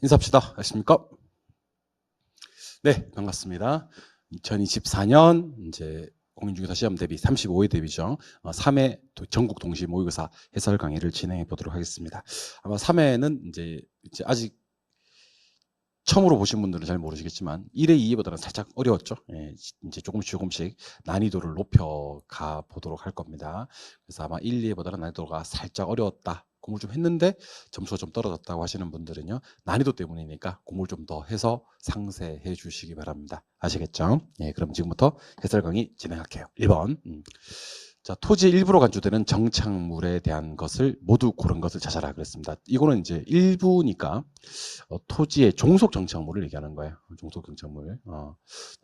인사합시다. 안녕하십니까? 네, 반갑습니다. 2024년 이제 공인중개사 시험 대비 35회 대비죠. 3회 전국 동시 모의고사 해설 강의를 진행해 보도록 하겠습니다. 아마 3회는 이제 아직 처음으로 보신 분들은 잘 모르시겠지만 1회, 2회보다는 살짝 어려웠죠. 예, 이제 조금씩 난이도를 높여가 보도록 할 겁니다. 그래서 아마 1, 2회보다는 난이도가 살짝 어려웠다. 공부를 좀 했는데 점수가 좀 떨어졌다고 하시는 분들은요. 난이도 때문이니까 공부를 좀 더 해서 상세해 주시기 바랍니다. 아시겠죠? 예, 그럼 지금부터 해설 강의 진행할게요. 1번. 자, 토지의 일부로 간주되는 정착물에 대한 것을 모두 고른 것을 찾아라 그랬습니다. 이거는 이제 일부니까 토지의 종속 정착물을 얘기하는 거예요. 종속 정착물.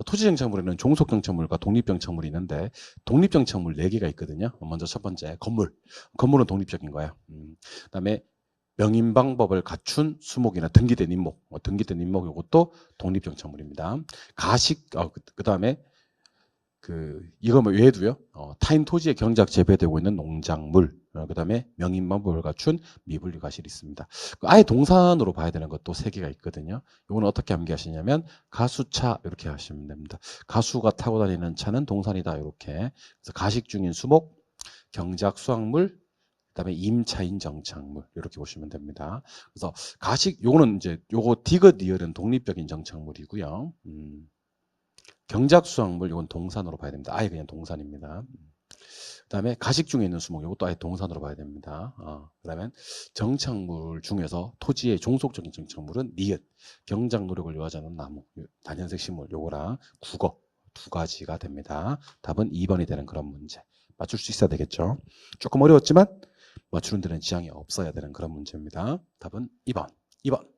토지 정착물에는 종속 정착물과 독립 정착물이 있는데 독립 정착물 4개가 있거든요. 먼저 첫 번째 건물. 건물은 독립적인 거예요. 그다음에 명인 방법을 갖춘 수목이나 등기된 임목. 등기된 임목 이것도 독립 정착물입니다. 가식 그다음에 이거 외에도요, 타인 토지에 경작 재배되고 있는 농작물, 그 다음에 명인방법을 갖춘 미분류 과실이 있습니다. 아예 동산으로 봐야 되는 것도 3개가 있거든요. 이거는 어떻게 암기하시냐면, 가수차, 이렇게 하시면 됩니다. 가수가 타고 다니는 차는 동산이다, 이렇게. 그래서 가식 중인 수목, 경작 수확물, 그 다음에 임차인 정착물, 이렇게 보시면 됩니다. 그래서 요거는 이제, 요거 디귿 리얼은 독립적인 정착물이고요. 경작 수확물 이건 동산으로 봐야 됩니다. 아예 그냥 동산입니다. 그다음에 가식 중에 있는 수목 이것도 아예 동산으로 봐야 됩니다. 그다음에 정착물 중에서 토지의 종속적인 정착물은 니은, 경작 노력을 요하지 않는 나무, 단연색 식물 요거랑 국어 2가지가 됩니다. 답은 2번이 되는 그런 문제. 맞출 수 있어야 되겠죠. 조금 어려웠지만 맞추는 데는 지장이 없어야 되는 그런 문제입니다. 답은 2번. 2번.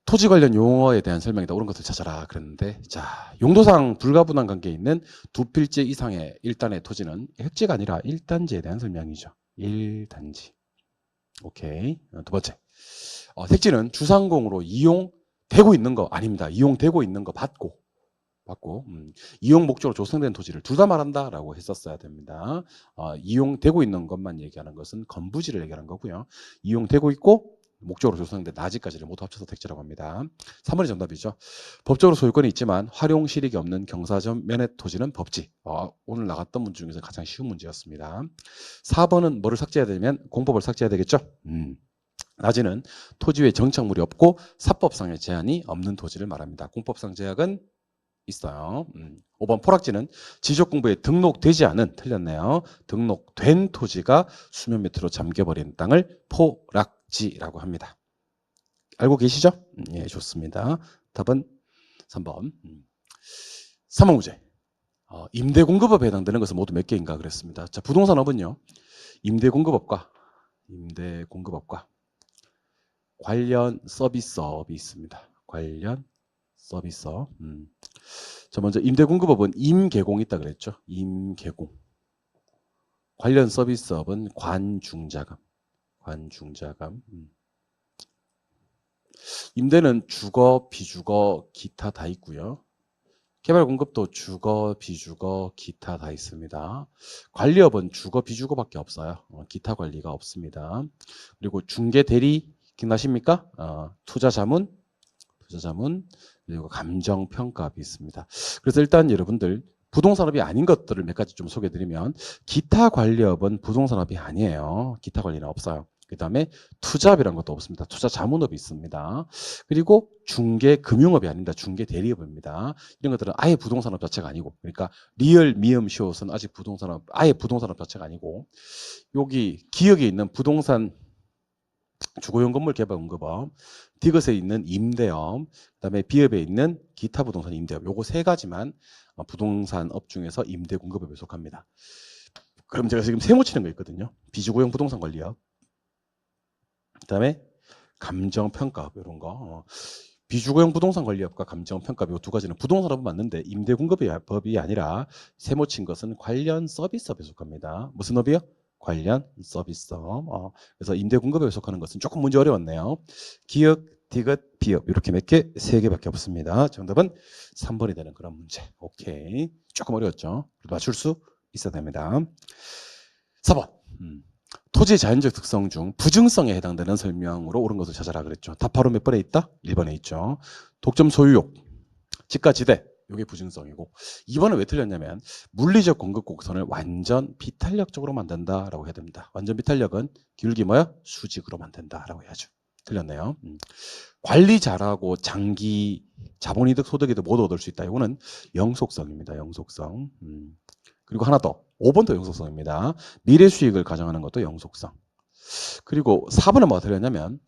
토지 관련 용어에 대한 설명이다. 옳은 것을 찾아라. 그랬는데, 자, 용도상 불가분한 관계에 있는 2필지 이상의 1단의 토지는 획지가 아니라 1단지에 대한 설명이죠. 1단지. 오케이. 2번째. 택지는 주상공으로 이용되고 있는 거 아닙니다. 이용되고 있는 거 받고, 이용 목적으로 조성된 토지를 둘 다 말한다라고 했었어야 됩니다. 이용되고 있는 것만 얘기하는 것은 건부지를 얘기하는 거고요. 이용되고 있고 목적으로 조성된 나지까지를 모두 합쳐서 택지라고 합니다. 3번이 정답이죠. 법적으로 소유권이 있지만 활용 실익이 없는 경사면의 토지는 법지. 오늘 나갔던 문제 중에서 가장 쉬운 문제였습니다. 4번은 뭐를 삭제해야 되면 공법을 삭제해야 되겠죠. 나지는 토지 외 정착물이 없고 사법상의 제한이 없는 토지를 말합니다. 공법상 제약은 있어요. 5번 포락지는 지적공부에 등록되지 않은, 틀렸네요. 등록된 토지가 수면 밑으로 잠겨버린 땅을 포락지라고 합니다. 알고 계시죠? 예, 좋습니다. 답은 3번. 3번 문제. 임대공급업에 해당되는 것은 모두 몇 개인가 그랬습니다. 자, 부동산업은요. 임대공급업과 관련 서비스업이 있습니다. 관련 서비스업. 자, 먼저 임대공급업은 임개공이 있다 그랬죠. 임개공. 관련 서비스업은 관중자금. 임대는 주거, 비주거, 기타 다 있고요. 개발공급도 주거, 비주거, 기타 다 있습니다. 관리업은 주거, 비주거밖에 없어요. 기타 관리가 없습니다. 그리고 중개대리 기억나십니까? 투자자문, 그리고 감정평가업이 있습니다. 그래서 일단 여러분들 부동산업이 아닌 것들을 몇 가지 좀 소개해드리면 기타 관리업은 부동산업이 아니에요. 기타 관리는 없어요. 그 다음에 투자업이라는 것도 없습니다. 투자자문업이 있습니다. 그리고 중개금융업이 아닙니다. 중개대리업입니다. 이런 것들은 아예 부동산업 자체가 아니고, 그러니까 리얼 미음 시옷은 아직 아예 부동산업 자체가 아니고, 여기 기역에 있는 부동산 주거용 건물 개발 공급업, 디귿에 있는 임대업, 그다음에 비업에 있는 기타 부동산 임대업, 요거 3가지만 부동산업 중에서 임대 공급업에 속합니다. 그럼 제가 지금 세모 치는 거 있거든요. 비주거용 부동산 관리업, 그다음에 감정평가업 이런 거. 비주거용 부동산 관리업과 감정평가업 이 2가지는 부동산업은 맞는데 임대 공급업이 아니라 세모 친 것은 관련 서비스업에 속합니다. 무슨 업이요? 관련 서비스업. 그래서 임대 공급에 속하는 것은 조금 문제 어려웠네요. 기역, 디귿, 비역 이렇게 몇 개? 3개밖에 없습니다. 정답은 3번이 되는 그런 문제. 오케이. 조금 어려웠죠. 그래도 맞출 수 있어야 됩니다. 4번. 토지의 자연적 특성 중 부증성에 해당되는 설명으로 옳은 것을 찾아라 그랬죠. 답 바로 몇 번에 있다? 1번에 있죠. 독점 소유욕, 지가지대, 이게 부증성이고 2번은 왜 틀렸냐면 물리적 공급 곡선을 완전 비탄력적으로 만든다라고 해야 됩니다. 완전 비탄력은 기울기 뭐야? 수직으로 만든다라고 해야죠. 틀렸네요. 관리 잘하고 장기 자본이득 소득에도 모두 얻을 수 있다. 이거는 영속성입니다. 영속성. 그리고 하나 더. 5번도 영속성입니다. 미래 수익을 가정하는 것도 영속성. 그리고 4번은 뭐가 틀렸냐면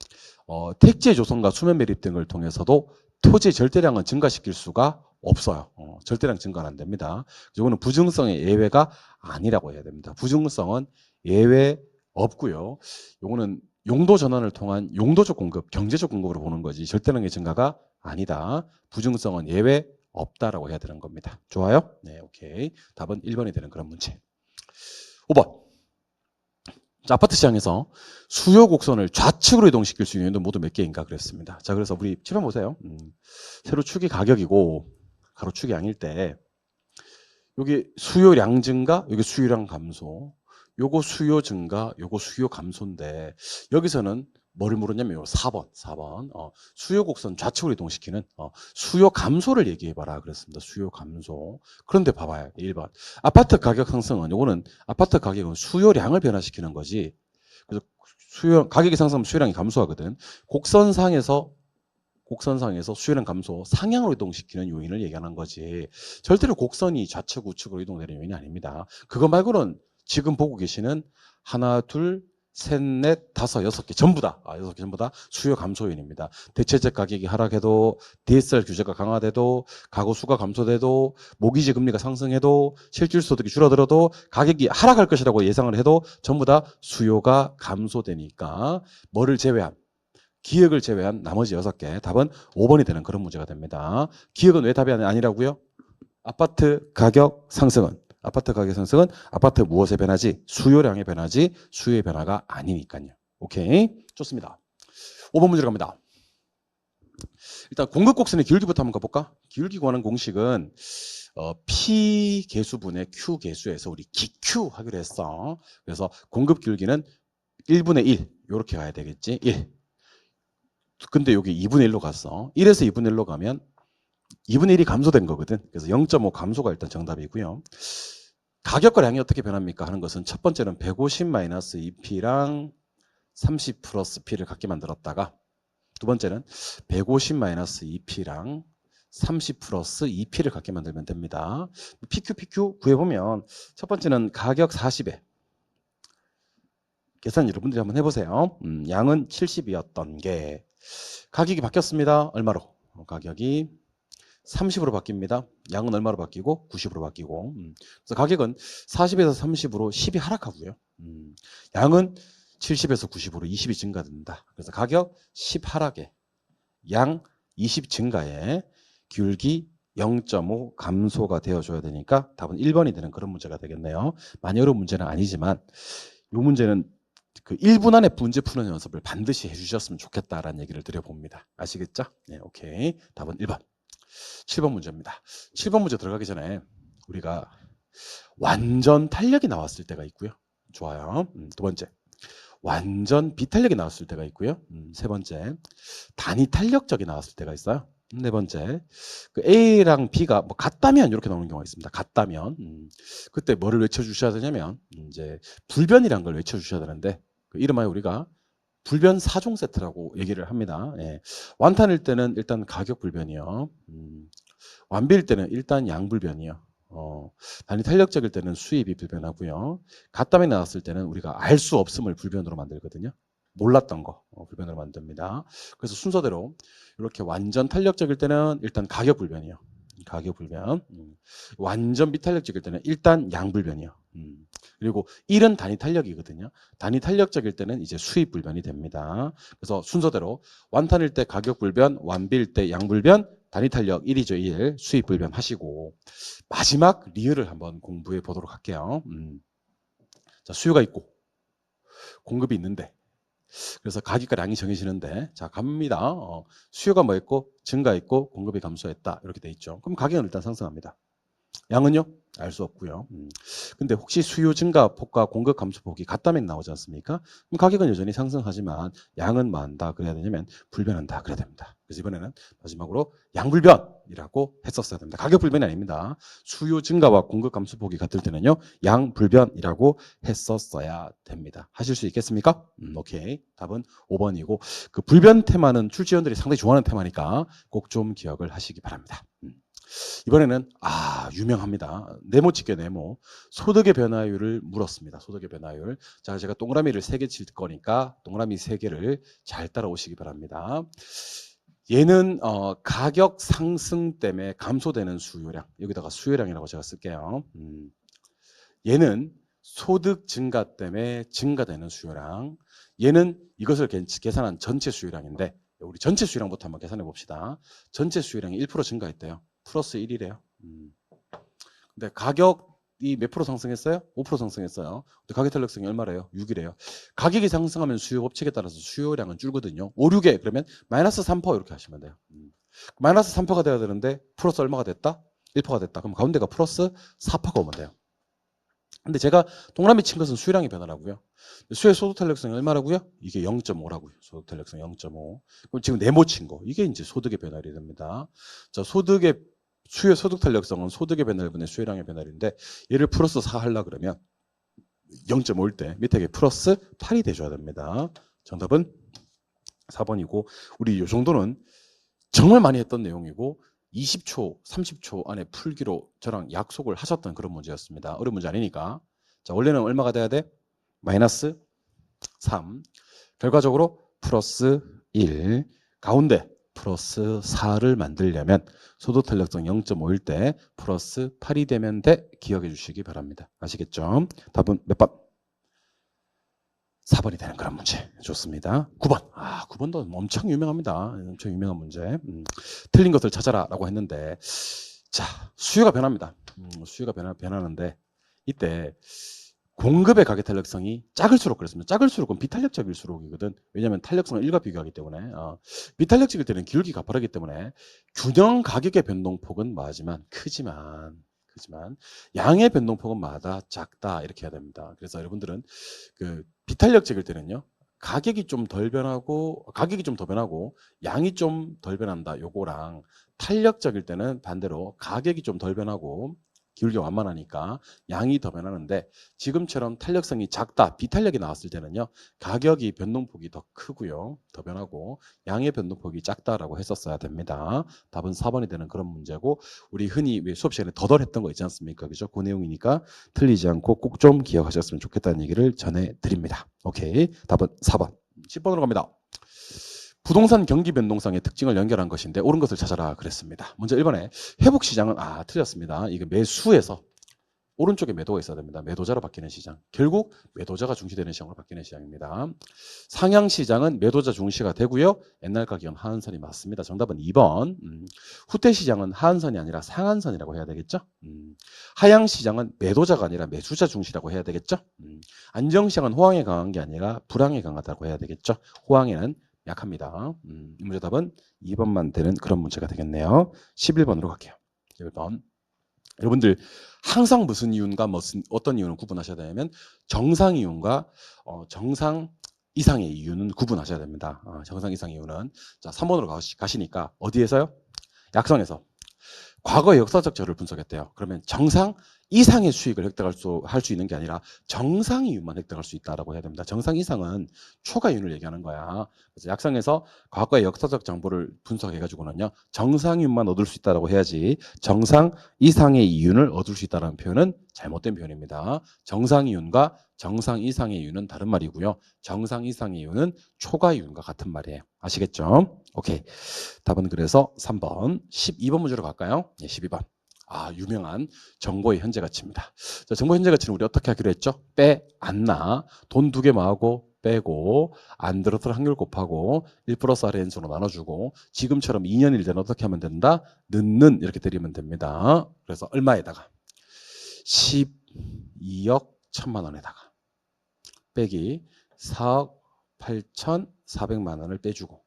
택지의 조성과 수면 매립 등을 통해서도 토지의 절대량은 증가시킬 수가 없어요. 절대량 증가는 안 됩니다. 이거는 부증성의 예외가 아니라고 해야 됩니다. 부증성은 예외 없고요. 이거는 용도 전환을 통한 용도적 공급, 경제적 공급으로 보는 거지 절대량의 증가가 아니다. 부증성은 예외 없다라고 해야 되는 겁니다. 좋아요? 네, 오케이. 답은 1번이 되는 그런 문제. 5번. 자, 아파트 시장에서 수요 곡선을 좌측으로 이동시킬 수 있는 요인도 모두 몇 개인가 그랬습니다. 자, 그래서 우리 칠번 보세요. 세로축이 가격이고 가로축이 양일 때 여기 수요량 증가, 여기 수요량 감소, 요거 수요 증가, 요거 수요 감소인데 여기서는 뭐를 물었냐면 요 4번. 수요 곡선 좌측으로 이동시키는 수요 감소를 얘기해봐라 그랬습니다. 수요 감소. 그런데 봐봐요. 1번. 아파트 가격 상승은 요거는 아파트 가격은 수요량을 변화시키는 거지. 그래서 가격이 상승하면 수요량이 감소하거든. 곡선상에서 수요량 감소, 상향으로 이동시키는 요인을 얘기하는 거지. 절대로 곡선이 좌측, 우측으로 이동되는 요인이 아닙니다. 그거 말고는 지금 보고 계시는 하나, 둘, 셋, 넷, 다섯, 6개 전부 다 6개 전부 다 수요 감소 요인입니다. 대체적 가격이 하락해도 DSR 규제가 강화돼도 가구 수가 감소돼도 모기지 금리가 상승해도 실질 소득이 줄어들어도 가격이 하락할 것이라고 예상을 해도 전부 다 수요가 감소되니까 뭐를 제외한 기역을 제외한 나머지 6개 답은 5번이 되는 그런 문제가 됩니다. 기역은 왜 답이 아니라고요? 아파트 가격 상승은 아파트 무엇의 변화지? 수요량의 변화지 수요의 변화가 아니니까요. 오케이, 좋습니다. 5번 문제로 갑니다. 일단 공급 곡선의 기울기부터 한번 가볼까? 기울기 구하는 공식은 P 개수분의 Q 개수에서 우리 기Q 하기로 했어. 그래서 공급 기울기는 1분의 1 이렇게 가야 되겠지. 1. 근데 여기 2분의 1로 갔어. 1에서 2분의 1로 가면 2분의 1이 감소된 거거든. 그래서 0.5 감소가 일단 정답이고요. 가격과 양이 어떻게 변합니까 하는 것은 첫 번째는 150-2P랑 30 플러스 P를 같게 만들었다가 두 번째는 150-2P랑 30 플러스 2P를 같게 만들면 됩니다. PQ 구해보면 첫 번째는 가격 40에 계산 여러분들이 한번 해보세요. 양은 70이었던 게 가격이 바뀌었습니다. 얼마로? 가격이 30으로 바뀝니다. 양은 얼마로 바뀌고? 90으로 바뀌고. 그래서 가격은 40에서 30으로 10이 하락하고요. 양은 70에서 90으로 20이 증가된다. 그래서 가격 10 하락에 양 20 증가에 기울기 0.5 감소가 되어줘야 되니까 답은 1번이 되는 그런 문제가 되겠네요. 많이 어려운 문제는 아니지만 이 문제는 그 1분 안에 문제 푸는 연습을 반드시 해주셨으면 좋겠다라는 얘기를 드려봅니다. 아시겠죠? 네, 오케이. 답은 1번. 7번 문제입니다. 7번 문제 들어가기 전에 우리가 완전 탄력이 나왔을 때가 있고요. 좋아요. 두 번째, 완전 비탄력이 나왔을 때가 있고요. 세 번째, 단위 탄력적이 나왔을 때가 있어요. 네 번째, 그 A랑 B가 뭐 같다면 이렇게 나오는 경우가 있습니다. 같다면 그때 뭐를 외쳐주셔야 되냐면 이제 불변이란 걸 외쳐주셔야 되는데 그 이름하여 우리가 불변 4종 세트라고 얘기를 합니다. 예. 완탄일 때는 일단 가격 불변이요. 완비일 때는 일단 양 불변이요. 단위 탄력적일 때는 수입이 불변하고요. 갓담이 나왔을 때는 우리가 알 수 없음을 불변으로 만들거든요. 몰랐던 거 불변으로 만듭니다. 그래서 순서대로 이렇게 완전 탄력적일 때는 일단 가격 불변이요. 가격 불변. 완전 비탄력적일 때는 일단 양 불변이요. 그리고 1은 단위 탄력이거든요. 단위 탄력적일 때는 이제 수입 불변이 됩니다. 그래서 순서대로 완탄일 때 가격 불변, 완비일 때 양 불변, 단위 탄력 1이죠. 1. 수입 불변 하시고 마지막 리을을 한번 공부해 보도록 할게요. 자, 수요가 있고 공급이 있는데 그래서 가격과 양이 정해지는데 자 갑니다. 수요가 뭐 있고 증가했고 공급이 감소했다 이렇게 돼 있죠. 그럼 가격은 일단 상승합니다. 양은요? 알 수 없고요. 근데 혹시 수요 증가폭과 공급 감소폭이 같다면 나오지 않습니까? 그럼 가격은 여전히 상승하지만 양은 뭐 한다 그래야 되냐면 불변한다 그래야 됩니다. 그래서 이번에는 마지막으로 양불변이라고 했었어야 됩니다. 가격 불변이 아닙니다. 수요 증가와 공급 감소폭이 같을 때는요. 양불변이라고 했었어야 됩니다. 하실 수 있겠습니까? 오케이. 답은 5번이고 그 불변 테마는 출제위원들이 상당히 좋아하는 테마니까 꼭 좀 기억을 하시기 바랍니다. 이번에는 유명합니다. 네모 칠게요. 네모. 소득의 변화율을 물었습니다. 소득의 변화율. 자, 제가 동그라미를 3개 칠 거니까 동그라미 3개를 잘 따라오시기 바랍니다. 얘는 가격 상승 때문에 감소되는 수요량. 여기다가 수요량이라고 제가 쓸게요. 얘는 소득 증가 때문에 증가되는 수요량. 얘는 이것을 계산한 전체 수요량인데 우리 전체 수요량부터 한번 계산해 봅시다. 전체 수요량이 1% 증가했대요. 플러스 1이래요. 근데 가격이 몇 프로 상승했어요? 5% 상승했어요. 근데 가격 탄력성이 얼마래요? 6이래요. 가격이 상승하면 수요 법칙에 따라서 수요량은 줄거든요. 5, 6에 그러면 마이너스 3% 이렇게 하시면 돼요. 마이너스 3%가 돼야 되는데 플러스 얼마가 됐다? 1%가 됐다. 그럼 가운데가 플러스 4%가 오면 돼요. 근데 제가 동그라미 친 것은 수요량의 변화라고요. 수요의 소득 탄력성이 얼마라고요? 이게 0.5라고요. 소득 탄력성 0.5. 그럼 지금 네모 친 거. 이게 이제 소득의 변화율이 됩니다. 자, 수요 소득 탄력성은 소득의 변화율분의 수요량의 변화율인데 얘를 플러스 4 하려 그러면 0.5일 때 밑에 플러스 8이 돼줘야 됩니다. 정답은 4번이고 우리 이 정도는 정말 많이 했던 내용이고 20초, 30초 안에 풀기로 저랑 약속을 하셨던 그런 문제였습니다. 어려운 문제 아니니까. 자, 원래는 얼마가 돼야 돼? 마이너스 3. 결과적으로 플러스 1. 가운데 플러스 4를 만들려면 소득 탄력성 0.5일 때 플러스 8이 되면 돼. 기억해 주시기 바랍니다. 아시겠죠? 답은 몇 번? 4번이 되는 그런 문제. 좋습니다. 9번. 9번도 엄청 유명합니다. 엄청 유명한 문제. 틀린 것을 찾아라 라고 했는데, 자, 수요가 변합니다. 수요가 변하는데, 이때 공급의 가격 탄력성이 작을수록 그렇습니다. 작을수록은 비탄력적일수록이거든. 왜냐하면 탄력성을 1과 비교하기 때문에. 비탄력적일 때는 기울기 가파르기 때문에 균형 가격의 변동폭은 크지만 양의 변동폭은 작다 이렇게 해야 됩니다. 그래서 여러분들은 그 비탄력적일 때는요. 가격이 좀 더 변하고 양이 좀 덜 변한다. 요거랑 탄력적일 때는 반대로 가격이 좀 덜 변하고 기울기가 완만하니까 양이 더 변하는데 지금처럼 탄력성이 작다, 비탄력이 나왔을 때는요. 가격이 변동폭이 더 크고요. 더 변하고 양의 변동폭이 작다라고 했었어야 됩니다. 답은 4번이 되는 그런 문제고 우리 흔히 수업 시간에 더덜했던 거 있지 않습니까? 그죠? 그 내용이니까 틀리지 않고 꼭 좀 기억하셨으면 좋겠다는 얘기를 전해드립니다. 오케이. 답은 4번. 10번으로 갑니다. 부동산 경기 변동성의 특징을 연결한 것인데 옳은 것을 찾아라 그랬습니다. 먼저 1번에 회복시장은 틀렸습니다. 이게 매수에서 오른쪽에 매도가 있어야 됩니다. 매도자로 바뀌는 시장. 결국 매도자가 중시되는 시장으로 바뀌는 시장입니다. 상향시장은 매도자 중시가 되고요. 옛날 가격은 하한선이 맞습니다. 정답은 2번. 후퇴시장은 하한선이 아니라 상한선이라고 해야 되겠죠. 하향시장은 매도자가 아니라 매수자 중시라고 해야 되겠죠. 안정시장은 호황에 강한 게 아니라 불황에 강하다고 해야 되겠죠. 호황에는 약합니다. 이 문제 답은 2번만 되는 그런 문제가 되겠네요. 11번으로 갈게요. 11번. 여러분들 항상 무슨 이윤과 어떤 이유는 구분하셔야 되냐면 정상 이윤과 정상 이상의 이유는 구분하셔야 됩니다. 정상 이상 이유는 자 3번으로 가시니까 어디에서요? 약성에서 과거의 역사적 저를 분석했대요. 그러면 정상 이상의 수익을 할 수 있는 게 아니라 정상 이윤만 획득할 수 있다라고 해야 됩니다. 정상 이상은 초과 이윤을 얘기하는 거야. 그래서 약성에서 과거의 역사적 정보를 분석해가지고는요. 정상 이윤만 얻을 수 있다라고 해야지 정상 이상의 이윤을 얻을 수 있다는 표현은 잘못된 표현입니다. 정상 이윤과 정상 이상의 이윤은 다른 말이고요. 정상 이상의 이윤은 초과 이윤과 같은 말이에요. 아시겠죠? 오케이. 답은 그래서 3번. 12번 문제로 갈까요? 네, 12번. 유명한 정보의 현재 가치입니다. 자, 정보 현재 가치는 우리 어떻게 하기로 했죠? 빼, 안 나. 돈 2개 모아고 빼고 안 들었을 확률 곱하고 1 플러스 R의 N수로 나눠주고 지금처럼 2년일 때는 어떻게 하면 된다? 는는 이렇게 드리면 됩니다. 그래서 얼마에다가? 12억 1천만 원에다가 빼기 4억 8,400만 원을 빼주고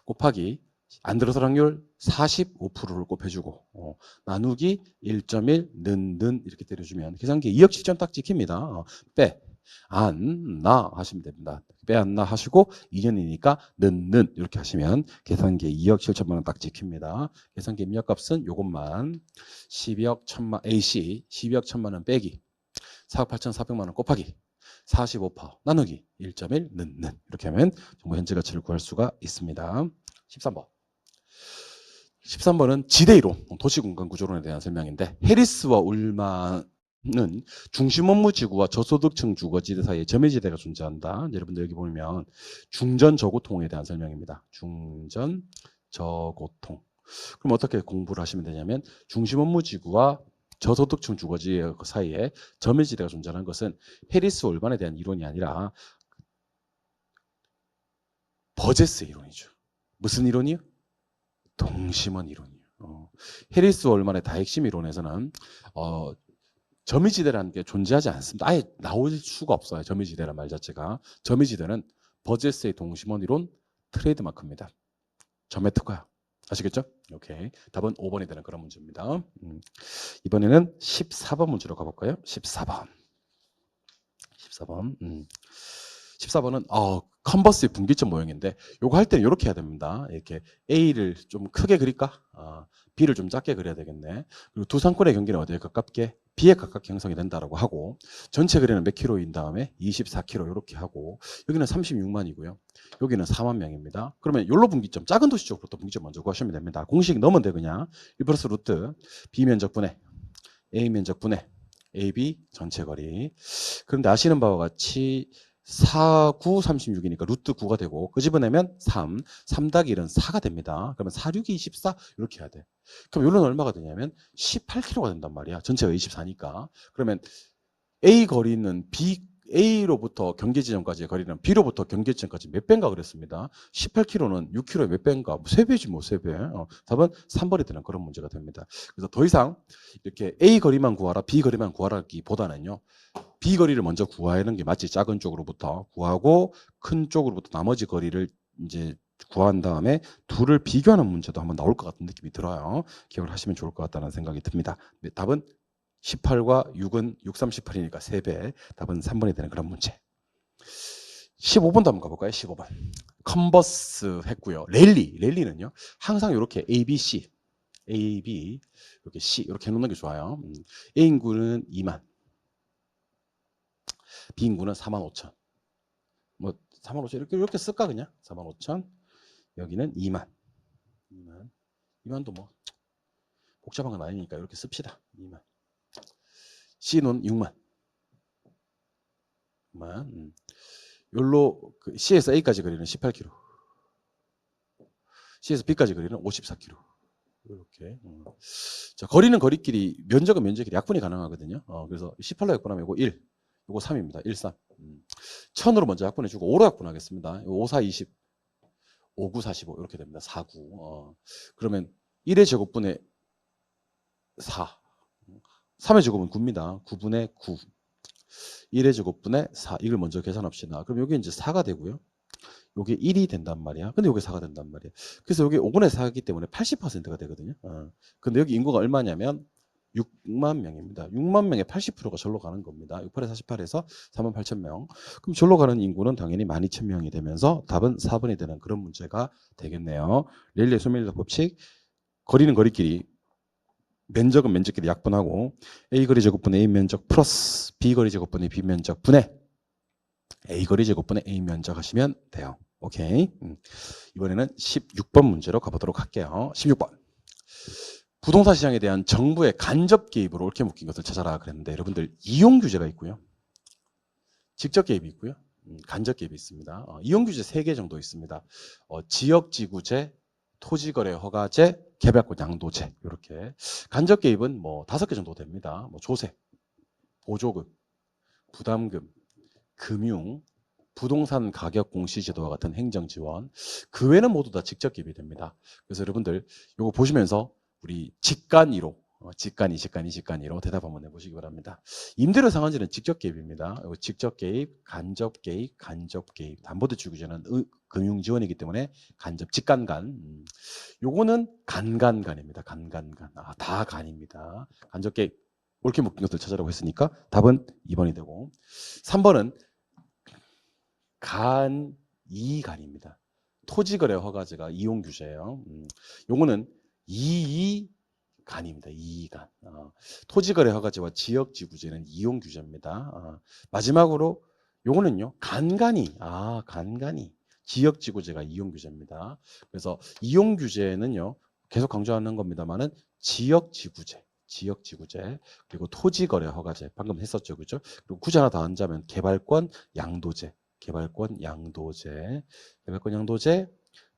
곱하기 안 들어설 확률 45%를 곱해주고 나누기 1.1 는 이렇게 때려주면 계산기에 2억 7천 딱 찍힙니다. 빼, 안, 나 하시면 됩니다. 빼, 안, 나 하시고 2년이니까 는 이렇게 하시면 계산기에 2억 7천만 원 딱 찍힙니다. 계산기 입력값은 요것만 12억 1천만 AC 12억 1천만 원 빼기 4억 8천4백만 원 곱하기 45% 나누기 1.1 는 이렇게 하면 정보 현재 가치를 구할 수가 있습니다. 13번. 13번은 지대이론, 도시공간 구조론에 대한 설명인데 해리스와 울만은 중심 업무 지구와 저소득층 주거지대 사이에 점유지대가 존재한다. 여러분들 여기 보면 중전 저고통에 대한 설명입니다. 중전 저고통. 그럼 어떻게 공부를 하시면 되냐면 중심 업무 지구와 저소득층 주거지 사이에 점유지대가 존재하는 것은 해리스 울만에 대한 이론이 아니라 버제스 이론이죠. 무슨 이론이요? 동심원 이론이에요. 해리스 울만의 다핵심 이론에서는 점유지대라는 게 존재하지 않습니다. 아예 나올 수가 없어요. 점유지대란 말 자체가. 점유지대는 버제스의 동심원 이론 트레이드마크입니다. 점의 특화야. 아시겠죠? 오케이. 답은 5번이 되는 그런 문제입니다. 이번에는 14번 문제로 가볼까요? 14번. 14번은 컨버스의 분기점 모형인데 요거 할 때는 이렇게 해야 됩니다. 이렇게 A를 좀 크게 그릴까? B를 좀 작게 그려야 되겠네. 그리고 두 상권의 경계는 어디에 가깝게? B에 가깝게 형성이 된다라고 하고 전체 거리는 몇 킬로인 다음에 24킬로 이렇게 하고 여기는 36만이고요. 여기는 4만 명입니다. 그러면 요로 분기점 작은 도시 쪽부터 분기점 먼저 구하시면 됩니다. 공식 넣으면 돼 그냥 1 플러스 루트 B 면적분의 A 면적분의 AB 전체 거리. 그런데 아시는 바와 같이 4, 9, 36이니까 루트 9가 되고 끄집어내면 3, 3 더하기 1은 4가 됩니다. 그러면 4, 6이 24 이렇게 해야 돼. 그럼 이런 얼마가 되냐면 18km가 된단 말이야. 전체가 24니까. 그러면 A 거리는 A로부터 경계 지점까지의 거리는 B로부터 경계 지점까지 몇 배인가 그랬습니다. 18km는 6km의 몇 배인가? 3배지 뭐 3배. 답은 3번이 되는 그런 문제가 됩니다. 그래서 더 이상 이렇게 A 거리만 구하라, B 거리만 구하라기보다는요. B 거리를 먼저 구하는 게 맞지. 작은 쪽으로부터 구하고 큰 쪽으로부터 나머지 거리를 이제 구한 다음에 둘을 비교하는 문제도 한번 나올 것 같은 느낌이 들어요. 기억을 하시면 좋을 것 같다는 생각이 듭니다. 답은 18과 6은 6, 3, 18이니까 3배. 답은 3번이 되는 그런 문제. 15번도 한번 가볼까요? 15번. 컨버스 했고요. 랠리는요. 항상 이렇게 A, B, C, A, B, 이렇게 C 이렇게 해놓는 게 좋아요. A 인구는 2만, B 인구는 4만 5천. 뭐 4만 5천 이렇게 쓸까 그냥? 4만 5천. 여기는 2만. 2만도 뭐 복잡한 건 아니니까 이렇게 씁시다. 2만. C는 6만. 요로 C에서 A까지 거리는 18km. C에서 B까지 거리는 54km. 이렇게. 자, 거리는 거리끼리, 면적은 면적끼리 약분이 가능하거든요. 그래서 18로 약분하면 이거 1, 이거 3입니다. 1, 3. 1000으로 먼저 약분해주고 5로 약분하겠습니다. 5, 4, 20, 5, 9, 45 이렇게 됩니다. 4, 9. 그러면 1의 제곱분의 4. 3의 제곱은 9입니다. 9분의 9. 1의 제곱분의 4. 이걸 먼저 계산합시다. 그럼 여기 이제 4가 되고요. 요게 1이 된단 말이야. 근데 요게 4가 된단 말이야. 그래서 요게 5분의 4이기 때문에 80%가 되거든요. 근데 여기 인구가 얼마냐면 6만 명입니다. 6만 명의 80%가 절로 가는 겁니다. 6, 8에 48에서 4만 8천 명. 그럼 절로 가는 인구는 당연히 12,000명이 되면서 답은 4번이 되는 그런 문제가 되겠네요. 랠리의 소멸력 법칙. 거리는 거리끼리, 면적은 면적끼리 약분하고 A 거리 제곱분의 A 면적 플러스 B 거리 제곱분의 B 면적 분의 A 거리 제곱분의 A 면적 하시면 돼요. 오케이. 이번에는 16번 문제로 가보도록 할게요. 16번. 부동산 시장에 대한 정부의 간접 개입으로 옳게 묶인 것을 찾아라 그랬는데 여러분들 이용 규제가 있고요. 직접 개입이 있고요. 간접 개입이 있습니다. 이용 규제 3개 정도 있습니다. 지역지구제, 토지거래 허가제, 개발권 양도제 이렇게. 간접 개입은 뭐 5개 정도 됩니다. 뭐 조세, 보조금, 부담금, 금융, 부동산 가격 공시 제도와 같은 행정 지원, 그 외에는 모두 다 직접 개입이 됩니다. 그래서 여러분들 이거 보시면서 우리 직간 1호, 직간이로 대답 한번 해보시기 바랍니다. 임대료 상한제는 직접 개입입니다. 직접 개입, 간접 개입, 간접 개입. 담보대출규제는 금융 지원이기 때문에 간접 직간간. 요거는 간간간입니다. 간간간. 다 간입니다. 간접 개입. 옳게 묶인 것들 찾으라고 했으니까 답은 2번이 되고 3번은 간이간입니다. 토지거래 허가제가 이용규제예요. 요거는 이이간입니다. 이이간. 토지거래 허가제와 지역지구제는 이용규제입니다. 마지막으로 요거는요. 간간이. 지역지구제가 이용규제입니다. 그래서 이용규제는요. 계속 강조하는 겁니다만은 지역지구제. 그리고 토지거래 허가제 방금 했었죠, 그죠? 그리고 굳이 하나 더 한자면 개발권 양도제,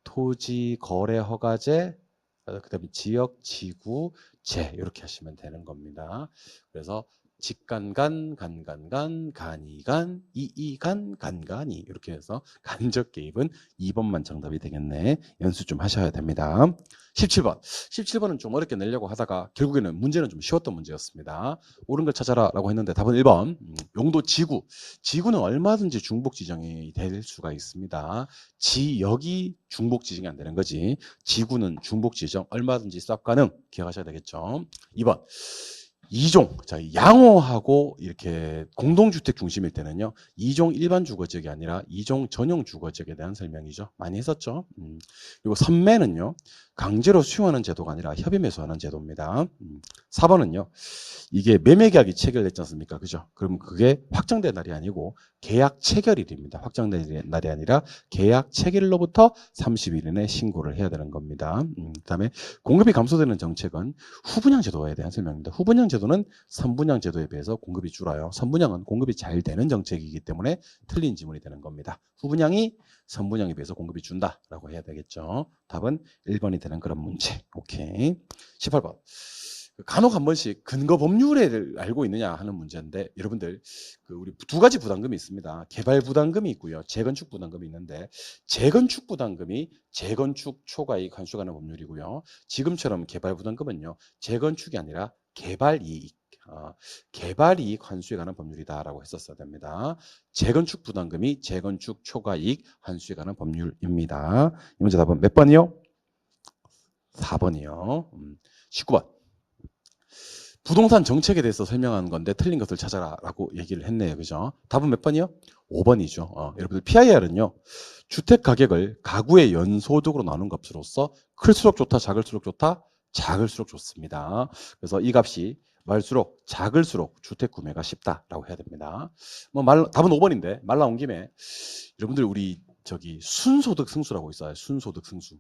토지거래 허가제, 그다음에 지역지구제 이렇게 하시면 되는 겁니다. 그래서 직간간, 간간간, 간이간, 이이간, 간간이 이렇게 해서 간접 개입은 2번만 정답이 되겠네. 연습 좀 하셔야 됩니다. 17번은 좀 어렵게 내려고 하다가 결국에는 문제는 좀 쉬웠던 문제였습니다. 옳은 걸 찾아라 라고 했는데 답은 1번. 용도 지구는 얼마든지 중복 지정이 될 수가 있습니다. 지역이 중복 지정이 안 되는 거지. 지구는 중복 지정 얼마든지 수합 가능. 기억하셔야 되겠죠. 2번. 2종, 자, 양호하고 이렇게 공동주택 중심일 때는요, 2종 일반 주거지역이 아니라 2종 전용 주거지역에 대한 설명이죠. 많이 했었죠. 그리고 선매는요, 강제로 수용하는 제도가 아니라 협의 매수하는 제도입니다. 4번은요, 이게 매매계약이 체결됐지 않습니까? 그죠? 그럼 그게 확정된 날이 아니고 계약 체결일입니다. 확정된 날이 아니라 계약 체결로부터 30일 이내 신고를 해야 되는 겁니다. 그다음에 공급이 감소되는 정책은 후분양 제도에 대한 설명입니다. 후분양 제도는 선분양 제도에 비해서 공급이 줄어요. 선분양은 공급이 잘 되는 정책이기 때문에 틀린 지문이 되는 겁니다. 후분양이 선분양에 비해서 공급이 준다라고 해야 되겠죠. 답은 1번이 되는 그런 문제. 오케이. 18번. 간혹 한 번씩 근거 법률을 알고 있느냐 하는 문제인데 여러분들 우리 두 가지 부담금이 있습니다. 개발 부담금이 있고요. 재건축 부담금이 있는데 재건축 부담금이 재건축 초과이익 환수에 관한 법률이고요. 지금처럼 개발 부담금은요. 재건축이 아니라 개발이익 환수에 관한 법률이다라고 했었어야 됩니다. 재건축 부담금이 재건축 초과이익 환수에 관한 법률입니다. 이 문제 답은 몇 번이요? 4번이요. 19번. 부동산 정책에 대해서 설명하는 건데 틀린 것을 찾아라 라고 얘기를 했네요. 그죠? 답은 몇 번이요? 5번이죠. 여러분들 PIR은요. 주택 가격을 가구의 연소득으로 나눈 값으로서 클수록 좋다, 작을수록 좋다, 작을수록 좋습니다. 그래서 이 값이 많을수록 작을수록 주택 구매가 쉽다라고 해야 됩니다. 답은 5번인데 말 나온 김에 여러분들 우리 순소득 승수라고 있어요. 순소득 승수.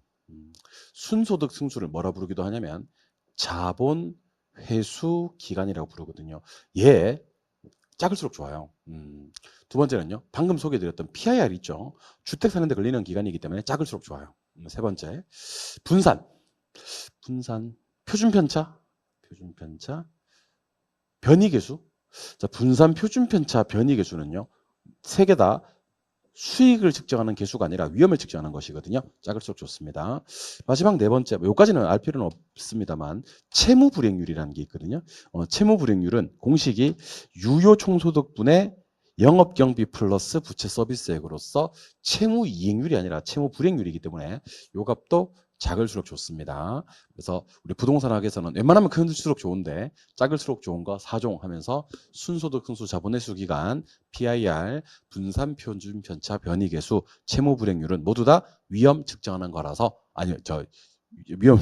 순소득 승수를 뭐라 부르기도 하냐면 자본 회수 기간이라고 부르거든요. 얘 작을수록 좋아요. 두 번째는요. 방금 소개해드렸던 PIR 있죠. 주택 사는데 걸리는 기간이기 때문에 작을수록 좋아요. 세 번째, 분산, 표준편차, 변이계수. 자, 분산, 표준편차, 변이계수는요. 세 개 다 수익을 측정하는 계수가 아니라 위험을 측정하는 것이거든요. 작을수록 좋습니다. 마지막 네 번째, 여기까지는 알 필요는 없습니다만 채무불이익률이라는 게 있거든요. 채무불이익률은 공식이 유효 총소득분의 영업경비 플러스 부채 서비스액으로서 채무이익률이 아니라 채무불이익률이기 때문에 요 값도 작을수록 좋습니다. 그래서 우리 부동산학에서는 웬만하면 클수록 좋은데 작을수록 좋은 거 4종 하면서 순소득 승수 자본회수 기간, PIR, 분산 표준 편차 변이계수, 채무불이익률은 모두 다 위험 측정하는 거라서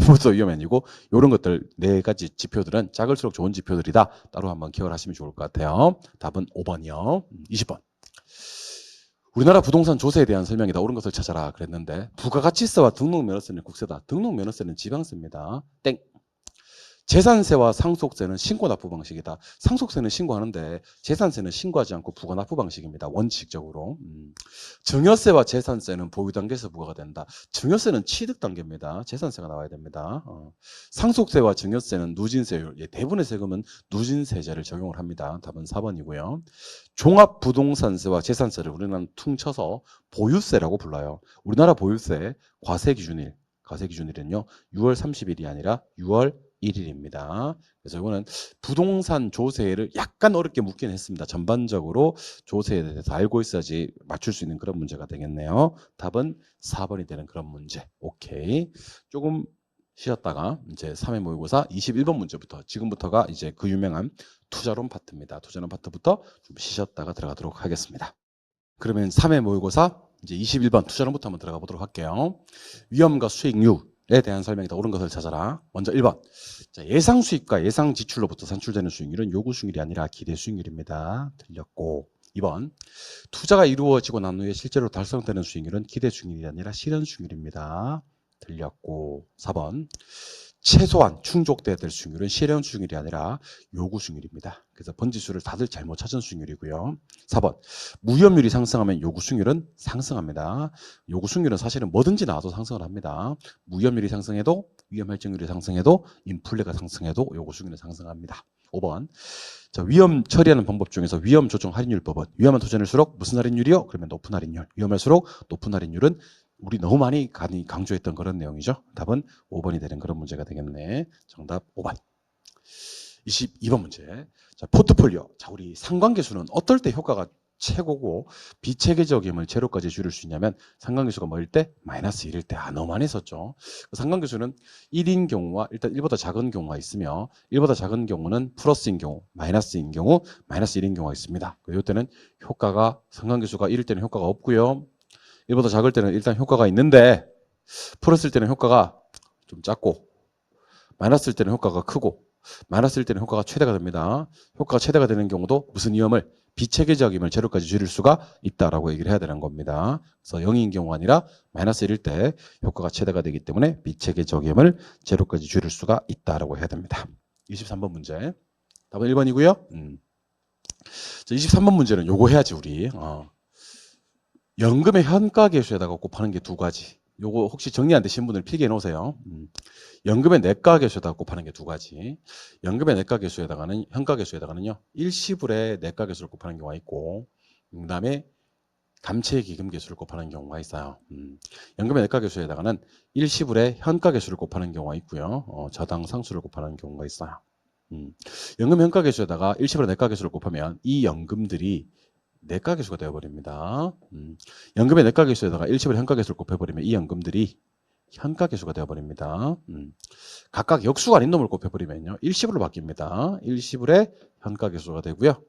모두 위험이 아니고 이런 것들 네 가지 지표들은 작을수록 좋은 지표들이다. 따로 한번 기억을 하시면 좋을 것 같아요. 답은 5번이요. 20번. 우리나라 부동산 조세에 대한 설명이다. 옳은 것을 찾아라 그랬는데 부가가치세와 등록면허세는 국세다. 등록면허세는 지방세입니다. 땡. 재산세와 상속세는 신고납부 방식이다. 상속세는 신고하는데 재산세는 신고하지 않고 부가납부 방식입니다. 원칙적으로. 증여세와 재산세는 보유단계에서 부과가 된다. 증여세는 취득단계입니다. 재산세가 나와야 됩니다. 상속세와 증여세는 누진세율. 대부분의 세금은 누진세제를 적용을 합니다. 답은 4번이고요. 종합부동산세와 재산세를 우리나라는 퉁쳐서 보유세라고 불러요. 우리나라 보유세 과세 기준일 과세 기준일은요 6월 30일이 아니라 6월 1일입니다. 그래서 이거는 부동산 조세를 약간 어렵게 묻긴 했습니다. 전반적으로 조세에 대해서 알고 있어야지 맞출 수 있는 그런 문제가 되겠네요. 답은 4번이 되는 그런 문제. 오케이. 조금 쉬었다가 이제 3회 모의고사 21번 문제부터 지금부터가 이제 그 유명한 투자론 파트입니다. 투자론 파트부터 좀 쉬셨다가 들어가도록 하겠습니다. 그러면 3회 모의고사 이제 21번 투자론부터 한번 들어가 보도록 할게요. 위험과 수익률에 대한 설명이다. 옳은 것을 찾아라. 먼저 1번. 자, 예상 수익과 예상 지출로부터 산출되는 수익률은 요구 수익률이 아니라 기대 수익률입니다. 틀렸고. 2번. 투자가 이루어지고 난 후에 실제로 달성되는 수익률은 기대 수익률이 아니라 실현 수익률입니다. 틀렸고. 4번. 최소한 충족돼야 될 수익률은 실현 수익률이 아니라 요구 수익률입니다. 그래서 번지수를 다들 잘못 찾은 수익률이고요. 4번. 무위험률이 상승하면 요구 수익률은 상승합니다. 요구 수익률은 사실은 뭐든지 나와도 상승을 합니다. 무위험률이 상승해도 위험 할증률이 상승해도 인플레가 상승해도 요구 수익률은 상승합니다. 5번. 자, 위험 처리하는 방법 중에서 위험 조정 할인율법은 위험한 투자일수록 무슨 할인율이요? 그러면 높은 할인율. 위험할수록 높은 할인율은 우리 너무 많이 강조했던 그런 내용이죠. 답은 5번이 되는 그런 문제가 되겠네. 정답 5번. 22번 문제. 자, 포트폴리오. 자, 우리 상관계수는 어떨 때 효과가 최고고 비체계적임을 제로까지 줄일 수 있냐면 상관계수가 뭐일 때? 마이너스 1일 때. 너무 많이 썼죠. 상관계수는 1인 경우와 일단 1보다 작은 경우가 있으며 1보다 작은 경우는 플러스인 경우, 마이너스인 경우, 마이너스 1인 경우가 있습니다. 이때는 효과가 상관계수가 1일 때는 효과가 없고요. 1보다 작을 때는 일단 효과가 있는데 플러스일 때는 효과가 좀 작고 마이너스일 때는 효과가 크고 마이너스일 때는 효과가 최대가 됩니다. 효과가 최대가 되는 경우도 무슨 위험을? 비체계적임을 제로까지 줄일 수가 있다라고 얘기를 해야 되는 겁니다. 그래서 0인 경우가 아니라 마이너스 1일 때 효과가 최대가 되기 때문에 비체계적임을 제로까지 줄일 수가 있다라고 해야 됩니다. 23번 문제. 답은 1번이고요. 23번 문제는 요거 해야지 우리. 연금의 현가계수에다가 곱하는 게 두 가지. 요거 혹시 정리 안 되신 분들 필기해 놓으세요. 연금의 내가계수에다가 곱하는 게 두 가지. 연금의 내가계수에다가는 현가계수에다가는요. 일시불의 내가계수를 곱하는 경우가 있고 그다음에 감채기금계수를 곱하는 경우가 있어요. 연금의 내가계수에다가는 일시불의 현가계수를 곱하는 경우가 있고요. 저당 상수를 곱하는 경우가 있어요. 연금 현가계수에다가 일시불의 내가계수를 곱하면 이 연금들이 내가계수가 되어버립니다. 연금의 내가계수에다가 일시불의 현가계수를 곱해버리면 이 연금들이 현가계수가 되어버립니다. 각각 역수가 아닌 놈을 곱해버리면요. 일시불로 바뀝니다. 일시불의 현가계수가 되고요.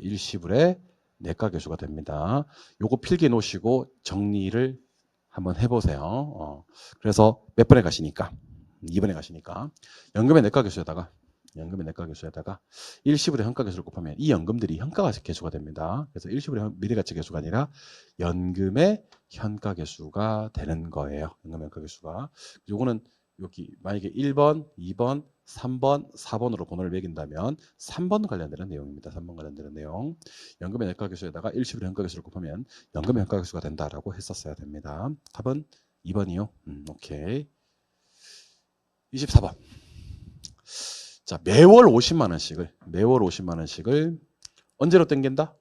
일시불의 내가계수가 됩니다. 요거 필기해 놓으시고 정리를 한번 해보세요. 그래서 몇 번에 가시니까? 2번에 가시니까 연금의 내가계수에다가 일시불의 현가계수를 곱하면 이 연금들이 현가계수가 됩니다. 그래서 일시불의 미래가치계수가 아니라 연금의 현가계수가 되는 거예요. 연금의 현가계수가. 요거는 여기 만약에 1번, 2번, 3번, 4번으로 번호를 매긴다면 3번 관련되는 내용입니다. 3번 관련되는 내용. 연금의 내가계수에다가 일시불의 현가계수를 곱하면 연금의 현가계수가 된다라고 했었어야 됩니다. 답은 2번이요. 오케이. 24번. 자, 매월 50만 원씩을 언제로 땡긴다?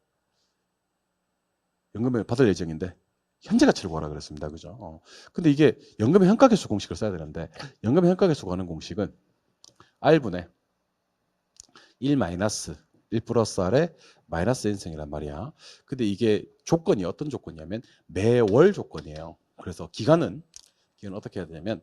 연금을 받을 예정인데 현재 가치를 구하라 그랬습니다. 그죠? 근데 이게 연금의 현가계수 공식을 써야 되는데 연금의 현가계수 구하는 공식은 R분의 1 마이너스 1 플러스 R의 마이너스 N승이란 말이야. 근데 이게 조건이 어떤 조건이냐면 매월 조건이에요. 그래서 기간은 어떻게 해야 되냐면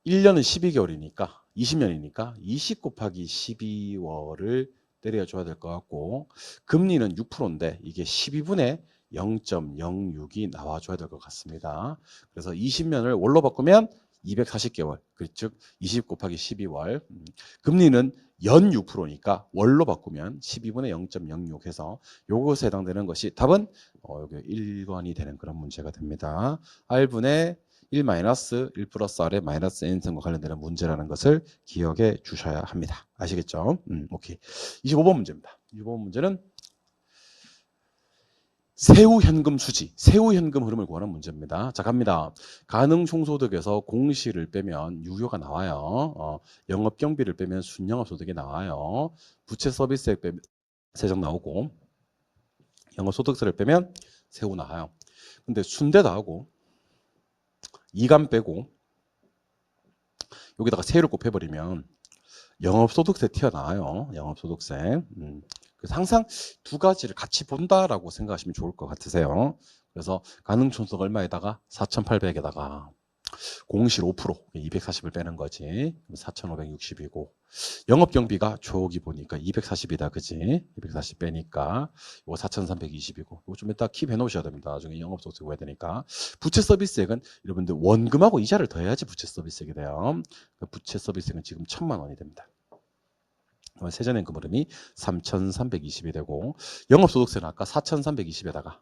1년은 12개월이니까 20년이니까 20 곱하기 12월을 때려줘야 될 것 같고 금리는 6%인데 이게 12분의 0.06이 나와줘야 될 것 같습니다. 그래서 20년을 월로 바꾸면 240개월, 즉 20 곱하기 12월. 금리는 연 6%니까 월로 바꾸면 12분의 0.06 해서 요것에 해당되는 것이 답은 여기 1번이 되는 그런 문제가 됩니다. R분의 1 마이너스 1 플러스 R의 마이너스 N승과 관련되는 문제라는 것을 기억해 주셔야 합니다. 아시겠죠? 오케이. 25번 문제입니다. 25번 문제는 세후 현금 수지, 세후 현금 흐름을 구하는 문제입니다. 자, 갑니다. 가능 총소득에서 공시를 빼면 유효가 나와요. 영업 경비를 빼면 순영업 소득이 나와요. 부채 서비스액 빼면 세정 나오고 영업 소득세를 빼면 세후 나와요. 근데 순대 나오고 이감 빼고 여기다가 세율을 곱해버리면 영업소득세 튀어나와요. 영업소득세. 그래서 항상 두 가지를 같이 본다라고 생각하시면 좋을 것 같으세요. 그래서 가능총수가 얼마에다가 4,800에다가 공실 5% 240을 빼는 거지. 4,560이고 영업경비가 저기 보니까 240이다. 그지? 240 빼니까 이거 4,320이고 이거 좀 이따 킵 해놓으셔야 됩니다. 나중에 영업소득세 해야 되니까. 부채서비스액은 여러분들 원금하고 이자를 더해야지 부채서비스액이 돼요. 부채 서비스액은 지금 1,000만 원이 됩니다. 세전연금 흐름이 3,320이 되고 영업소득세는 아까 4,320에다가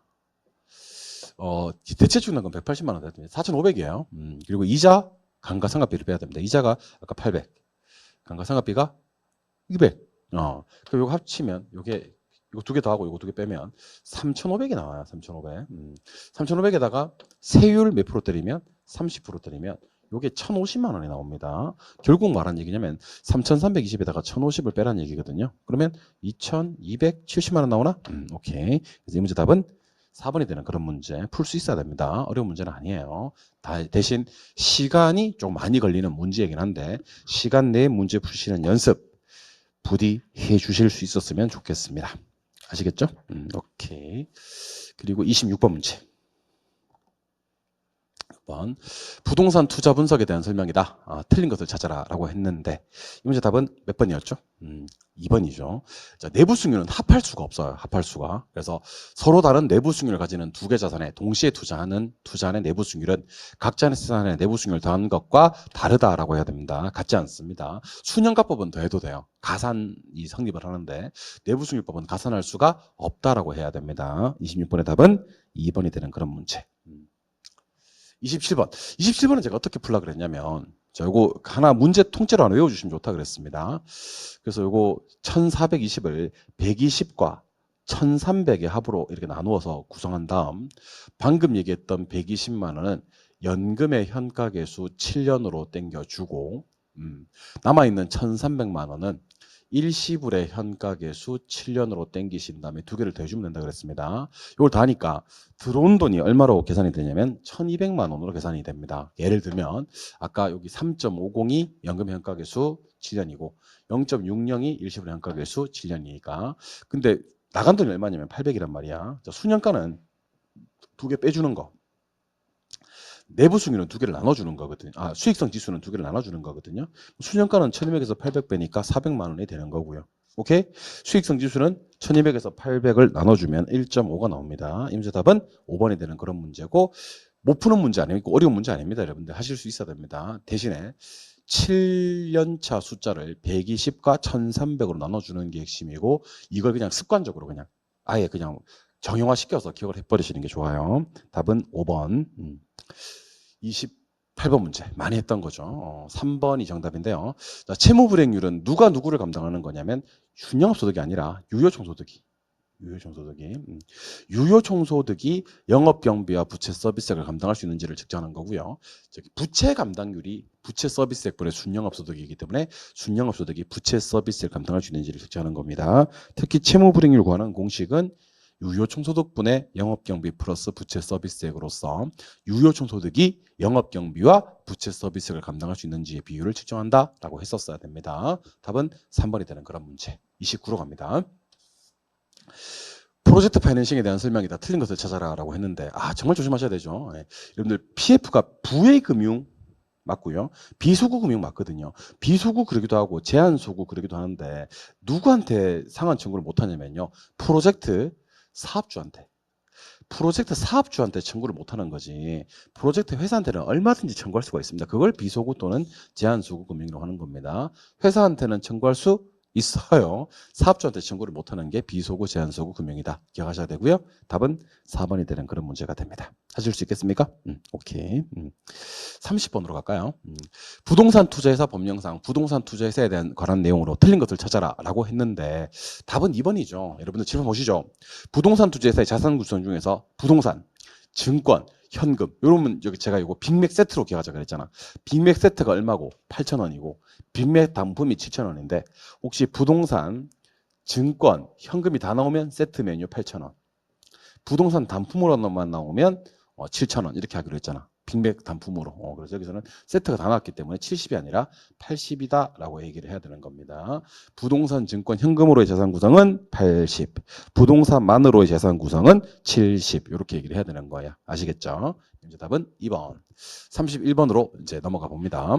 대체중 난금 180만 원 됩니다. 4,500이에요. 그리고 이자 감가상각비를 빼야 됩니다. 이자가 아까 800, 감가상각비가 200. 그럼 이거 합치면 요게 이거 두 개 더하고 이거 두 개 빼면 3,500이 나와요. 3,500. 3,500에다가 세율 몇 프로 때리면 30% 때리면 요게 1,050만 원이 나옵니다. 결국 말한 얘기냐면 3,320에다가 1,050을 빼라는 얘기거든요. 그러면 2,270만 원 나오나? 오케이. 그래서 이 문제 답은 4번이 되는 그런 문제 풀 수 있어야 됩니다. 어려운 문제는 아니에요. 대신 시간이 좀 많이 걸리는 문제이긴 한데 시간 내에 문제 푸시는 연습 부디 해 주실 수 있었으면 좋겠습니다. 아시겠죠? 오케이. 그리고 26번 문제. 6번 부동산 투자 분석에 대한 설명이다. 틀린 것을 찾아라 라고 했는데 이 문제 답은 몇 번이었죠? 2번이죠. 자, 내부 수익률은 합할 수가 없어요. 합할 수가. 그래서 서로 다른 내부 수익률을 가지는 두 개 자산에 동시에 투자하는 투자의 내부 수익률은 각자 자산의 내부 수익률을 더한 것과 다르다라고 해야 됩니다. 같지 않습니다. 순현가법은 더해도 돼요. 가산이 성립을 하는데 내부 수익률법은 가산할 수가 없다라고 해야 됩니다. 26번의 답은 2번이 되는 그런 문제. 27번. 27번은 제가 어떻게 풀라 그랬냐면, 자, 요거 하나 문제 통째로 하나 외워주시면 좋다 그랬습니다. 그래서 요거 1420을 120과 1300의 합으로 이렇게 나누어서 구성한 다음, 방금 얘기했던 120만 원은 연금의 현가계수 7년으로 땡겨주고, 남아있는 1300만 원은 일시불의 현가계수 7년으로 땡기신 다음에 두 개를 더해주면 된다 그랬습니다. 이걸 다 하니까 들어온 돈이 얼마로 계산이 되냐면 1200만 원으로 계산이 됩니다. 예를 들면 아까 여기 3.50이 연금 현가계수 7년이고 0.60이 일시불 현가계수 7년이니까 근데 나간 돈이 얼마냐면 800이란 말이야. 자, 수년가는 두 개 빼주는 거. 내부 수익률은 두 개를 나눠주는 거거든요. 수익성 지수는 두 개를 나눠주는 거거든요. 수년가는 1200에서 800 빼니까 400만 원이 되는 거고요. 오케이? 수익성 지수는 1200에서 800을 나눠주면 1.5가 나옵니다. 이 문제 답은 5번이 되는 그런 문제고 못 푸는 문제 아니고 어려운 문제 아닙니다. 여러분들 하실 수 있어야 됩니다. 대신에 7년차 숫자를 120과 1300으로 나눠주는 게 핵심이고 이걸 그냥 습관적으로 그냥 아예 그냥 정형화 시켜서 기억을 해버리시는 게 좋아요. 답은 5번. 28번 문제 많이 했던 거죠. 3번이 정답인데요. 자, 채무불이익률은 누가 누구를 감당하는 거냐면 준영업소득이 아니라 유효총소득이 유효총소득이 영업경비와 부채 서비스액을 감당할 수 있는지를 측정하는 거고요. 부채 감당률이 부채 서비스액분의 순영업소득이기 때문에 순영업소득이 부채 서비스액을 감당할 수 있는지를 측정하는 겁니다. 특히 채무불이익률 구하는 공식은 유효총소득분의 영업경비 플러스 부채 서비스액으로서 유효총소득이 영업경비와 부채 서비스액을 감당할 수 있는지의 비율을 측정한다라고 했었어야 됩니다. 답은 3번이 되는 그런 문제. 29로 갑니다. 프로젝트 파이낸싱에 대한 설명이다. 틀린 것을 찾아라 라고 했는데 정말 조심하셔야 되죠. 여러분들 PF가 부의금융 맞고요. 비소구 금융 맞거든요. 비소구 그러기도 하고 제한소구 그러기도 하는데 누구한테 상환 청구를 못하냐면요. 프로젝트 사업주한테 청구를 못하는 거지. 프로젝트 회사한테는 얼마든지 청구할 수가 있습니다. 그걸 비소구 또는 제한소구 금융이라고 하는 겁니다. 회사한테는 청구할 수 있어요. 사업주한테 청구를 못하는 게 비소구 제한소구 금융이다. 기억하셔야 되고요. 답은 4번이 되는 그런 문제가 됩니다. 하실 수 있겠습니까? 오케이. 30번으로 갈까요? 부동산 투자회사 법령상 부동산 투자회사에 대한 관한 내용으로 틀린 것을 찾아라 라고 했는데 답은 2번이죠. 여러분들 질문 보시죠. 부동산 투자회사의 자산 구성 중에서 부동산, 증권, 현금 이러면 여기 제가 이거 빅맥 세트로 기억하자 그랬잖아. 빅맥 세트가 얼마고? 8,000원이고 빅맥 단품이 7,000원인데 혹시 부동산, 증권, 현금이 다 나오면 세트 메뉴 8,000원. 부동산 단품으로만 나오면 7,000원 이렇게 하기로 했잖아. 빅맥 단품으로. 그래서 여기서는 세트가 다 나왔기 때문에 70이 아니라 80이다라고 얘기를 해야 되는 겁니다. 부동산, 증권, 현금으로의 자산 구성은 80, 부동산만으로의 자산 구성은 70 이렇게 얘기를 해야 되는 거예요. 아시겠죠? 이제 답은 2번. 31번으로 이제 넘어가 봅니다.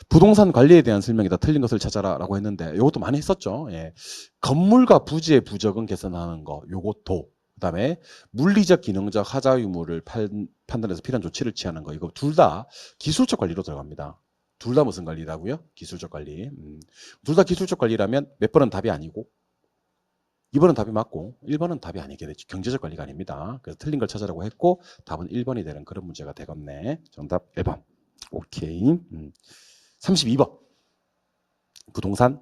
부동산 관리에 대한 설명이다. 틀린 것을 찾아라라고 했는데 이것도 많이 했었죠. 예. 건물과 부지의 부적은 개선하는 거, 요것도. 그다음에 물리적, 기능적 하자 유무를 판단해서 필요한 조치를 취하는 거. 이거 둘 다 기술적 관리로 들어갑니다. 둘 다 무슨 관리라고요? 기술적 관리. 둘 다 기술적 관리라면 몇 번은 답이 아니고 2번은 답이 맞고 1번은 답이 아니게 되죠. 경제적 관리가 아닙니다. 그래서 틀린 걸 찾으라고 했고 답은 1번이 되는 그런 문제가 되겠네. 정답 1번. 오케이. 32번. 부동산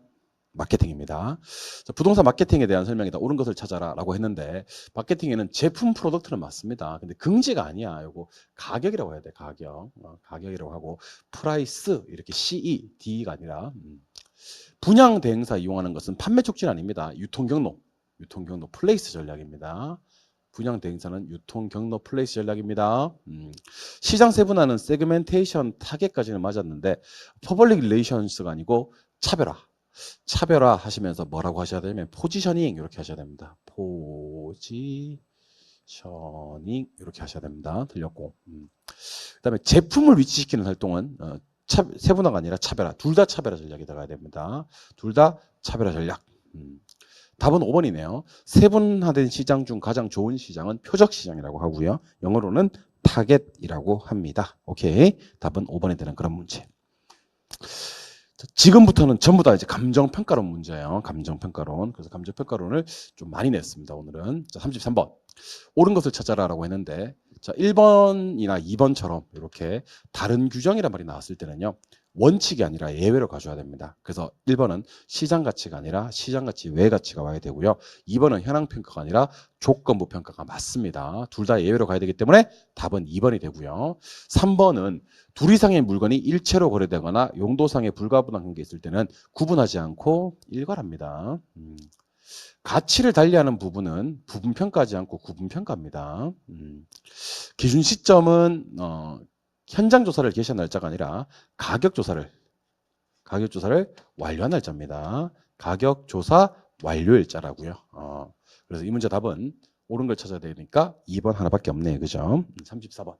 마케팅입니다. 자, 부동산 마케팅에 대한 설명이다. 옳은 것을 찾아라 라고 했는데 마케팅에는 제품 프로덕트는 맞습니다. 근데 긍지가 아니야. 요거 가격이라고 해야 돼. 가격. 가격이라고 하고 프라이스 이렇게 CE, D가 아니라 분양 대행사 이용하는 것은 판매 촉진 아닙니다. 유통 경로 플레이스 전략입니다. 분양 대행사는 유통 경로 플레이스 전략입니다. 시장 세분화는 세그멘테이션 타겟까지는 맞았는데 퍼블릭 릴레이션스가 아니고 차별화 하시면서 뭐라고 하셔야 되냐면 포지셔닝 이렇게 하셔야 됩니다. 포지셔닝 이렇게 하셔야 됩니다. 틀렸고. 그다음에 제품을 위치시키는 활동은 세분화가 아니라 차별화. 둘 다 차별화 전략이 들어가야 됩니다. 둘 다 차별화 전략. 답은 5번이네요. 세분화된 시장 중 가장 좋은 시장은 표적 시장이라고 하고요. 영어로는 타겟이라고 합니다. 오케이. 답은 5번이 되는 그런 문제. 지금부터는 전부 다 이제 감정평가론 문제예요. 감정평가론. 그래서 감정평가론을 좀 많이 냈습니다. 오늘은. 자, 33번. 옳은 것을 찾아라라고 했는데, 자, 1번이나 2번처럼 이렇게 다른 규정이란 말이 나왔을 때는요. 원칙이 아니라 예외로 가져야 됩니다. 그래서 1번은 시장 가치가 아니라 시장 가치 외 가치가 와야 되고요. 2번은 현황 평가가 아니라 조건부 평가가 맞습니다. 둘 다 예외로 가야 되기 때문에 답은 2번이 되고요. 3번은 둘 이상의 물건이 일체로 거래되거나 용도상의 불가분한 관계 있을 때는 구분하지 않고 일괄합니다. 가치를 달리하는 부분은 부분평가하지 않고 구분평가합니다. 기준 시점은 현장 조사를 개시한 날짜가 아니라 가격 조사를 완료한 날짜입니다. 가격 조사 완료 일자라고요. 그래서 이 문제 답은 옳은 걸 찾아야 되니까 2번 하나밖에 없네요. 그죠? 34번.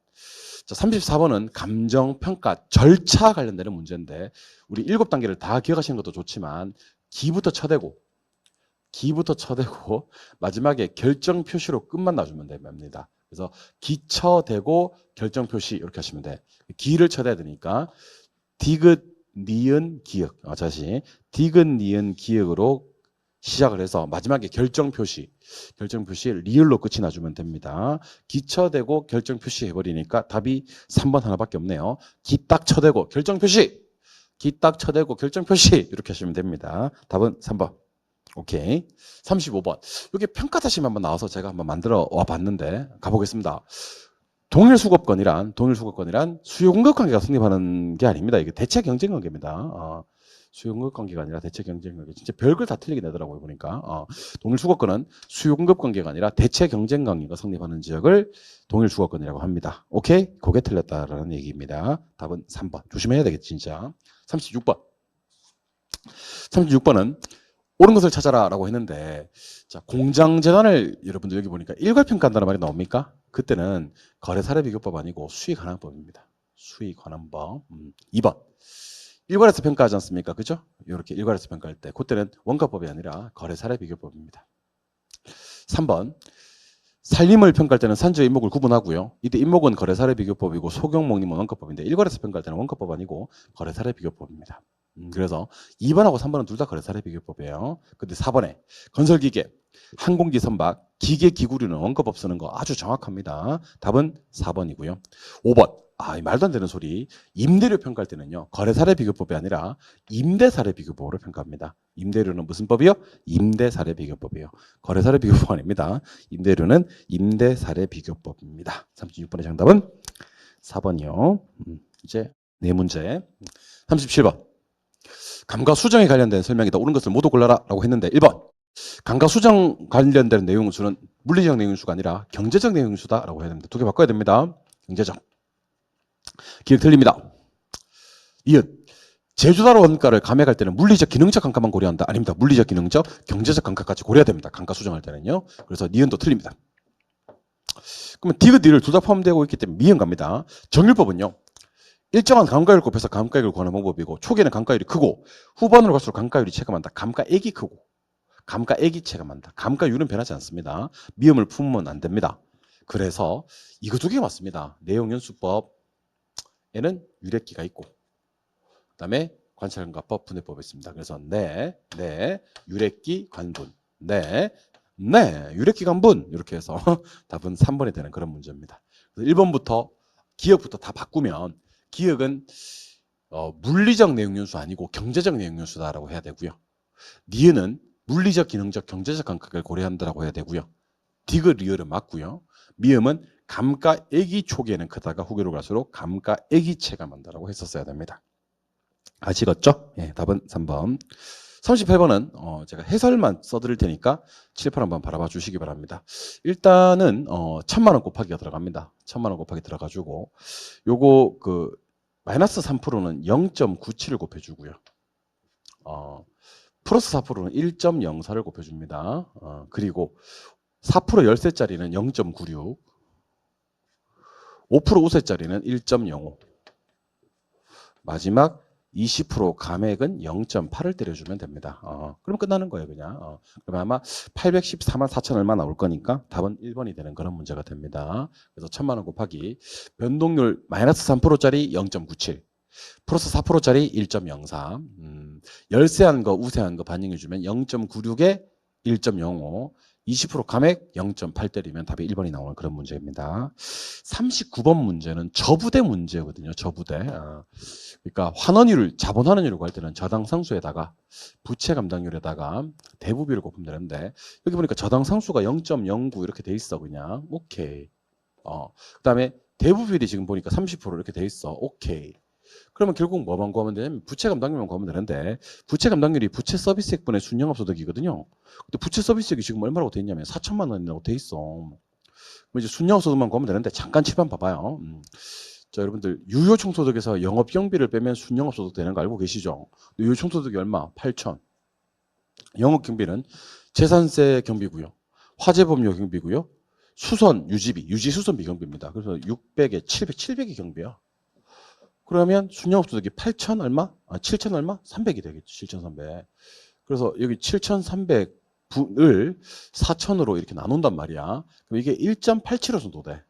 자, 34번은 감정평가 절차 관련되는 문제인데 우리 7단계를 다 기억하시는 것도 좋지만 기부터 쳐대고 마지막에 결정 표시로 끝만 놔주면 됩니다. 그래서 기쳐대고 결정 표시 이렇게 하시면 돼. 기를 쳐대야 되니까 디귿 니은 기역. 다시 디귿 니은 기역으로 시작을 해서 마지막에 결정 표시 리을로 끝이 나주면 됩니다. 기쳐대고 결정 표시 해버리니까 답이 3번 하나밖에 없네요. 기 딱 쳐대고 결정 표시 이렇게 하시면 됩니다. 답은 3번. 오케이. 35번. 여기 평가다시 한번 나와서 제가 한번 만들어 와 봤는데 가보겠습니다. 동일 수급권이란 수요 공급 관계가 성립하는 게 아닙니다. 이게 대체 경쟁 관계입니다. 수요 공급 관계가 아니라 대체 경쟁 관계. 진짜 별걸 다 틀리게 내더라고요, 보니까. 동일 수급권은 수요 공급 관계가 아니라 대체 경쟁 관계가 성립하는 지역을 동일 수급권이라고 합니다. 오케이? 그게 틀렸다라는 얘기입니다. 답은 3번. 조심해야 되겠지, 진짜. 36번은 옳은 것을 찾아라라고 했는데, 자, 공장재단을 여러분들 여기 보니까 일괄평가한다는 말이 나옵니까? 그때는 거래사례비교법 아니고 수익환원법입니다. 수익환원법. 2번. 일괄해서 평가하지 않습니까? 그죠? 이렇게 일괄해서 평가할 때 그때는 원가법이 아니라 거래사례비교법입니다. 3번. 산림을 평가할 때는 산지와 임목을 구분하고요. 이때 임목은 거래사례비교법이고 소경목림은 원가법인데 일괄해서 평가할 때는 원가법 아니고 거래사례비교법입니다. 그래서 2번하고 3번은 둘 다 거래사례비교법이에요. 근데 4번에 건설기계, 항공기 선박, 기계 기구류는 원가법 쓰는 거 아주 정확합니다. 답은 4번이고요. 5번. 말도 안 되는 소리. 임대료 평가할 때는요. 거래사례비교법이 아니라 임대사례비교법으로 평가합니다. 임대료는 무슨 법이요? 임대사례비교법이에요. 거래사례비교법 아닙니다. 임대료는 임대사례비교법입니다. 36번의 정답은 4번이요. 이제 네 문제. 37번. 감가 수정에 관련된 설명이다. 옳은 것을 모두 골라라 라고 했는데 1번. 감가 수정 관련된 내용수는 물리적 내용수가 아니라 경제적 내용수다 라고 해야 됩니다. 두 개 바꿔야 됩니다. 경제적. 기억 틀립니다. 이은 제조사로 원가를 감액할 때는 물리적, 기능적 감가만 고려한다. 아닙니다. 물리적, 기능적, 경제적 감가까지 고려해야 됩니다. 감가 수정할 때는요. 그래서 니은도 틀립니다. 그러면 디귿, 니를 둘 다 포함되고 있기 때문에 미은 갑니다. 정율법은요. 일정한 감가율 곱해서 감가액을 구하는 방법이고 초기에는 감가율이 크고 후반으로 갈수록 감가율이 체감한다. 감가액이 크고 감가액이 체감한다. 감가율은 변하지 않습니다. 미음을 품으면 안 됩니다. 그래서 이거 두 개가 맞습니다. 내용연수법에는 유래기가 있고 그다음에 관찰감가법 분해법이 있습니다. 그래서 유래기 관분 유래기 관분 이렇게 해서 답은 3번이 되는 그런 문제입니다. 1번부터 기억부터 다 바꾸면 기억은 물리적 내용연수 아니고 경제적 내용연수다라고 해야 되고요. 니은은 물리적, 기능적, 경제적 감가를 고려한다라고 해야 되고요. 디귿, 리을은 맞고요. 미음은 감가액이 초기에는 크다가 후기로 갈수록 감가액이 체감한다라고 했었어야 됩니다. 아시겠죠? 예, 답은 3번. 38번은 제가 해설만 써드릴 테니까 칠판 한번 바라봐 주시기 바랍니다. 일단은 1000만원 곱하기가 들어갑니다. 1000만원 곱하기 들어가지고 요거 그 마이너스 3%는 0.97을 곱해주고요. 플러스 4%는 1.04를 곱해줍니다. 그리고 4% 열세짜리는 0.96, 5% 우세짜리는 1.05, 마지막 20% 감액은 0.8을 때려주면 됩니다. 그럼 끝나는 거예요, 그냥. 그러면 아마 814만 4천 얼마 나올 거니까 답은 1번이 되는 그런 문제가 됩니다. 그래서 1000만 원 곱하기 변동률 마이너스 3%짜리 0.97, 플러스 4%짜리 1.03, 열세한 거, 우세한 거 반영해주면 0.96에 1.05, 20% 감액 0.8 때리면 답이 1번이 나오는 그런 문제입니다. 39번 문제는 저부대 문제거든요. 저부대. 그러니까 환원율, 자본 환원율을 구할 때는 저당 상수에다가 부채 감당률에다가 대부비를 곱하면 되는데 여기 보니까 저당 상수가 0.09 이렇게 돼 있어. 그냥 오케이. 그다음에 대부비율이 지금 보니까 30% 이렇게 돼 있어. 오케이. 그러면 결국 뭐만 구하면 되냐면 부채 감당률만 구하면 되는데 부채 감당률이 부채 서비스액분의 순영업소득이거든요. 근데 부채 서비스액이 지금 얼마라고 돼 있냐면 4천만 원이라고 돼 있어. 그럼 이제 순영업소득만 구하면 되는데 잠깐 칠판 봐봐요. 자, 여러분들 유효총소득에서 영업경비를 빼면 순영업소득 되는 거 알고 계시죠? 유효총소득이 얼마? 8천. 영업경비는 재산세 경비고요. 화재법료 경비고요. 수선, 유지비, 유지수선비 경비입니다. 그래서 600에 700이 경비야. 그러면 순영업소득이 8천 얼마? 7천 얼마? 300이 되겠죠. 7,300. 그래서 여기 7,300분을 4천으로 이렇게 나눈단 말이야. 그럼 이게 1.87로 정도 돼.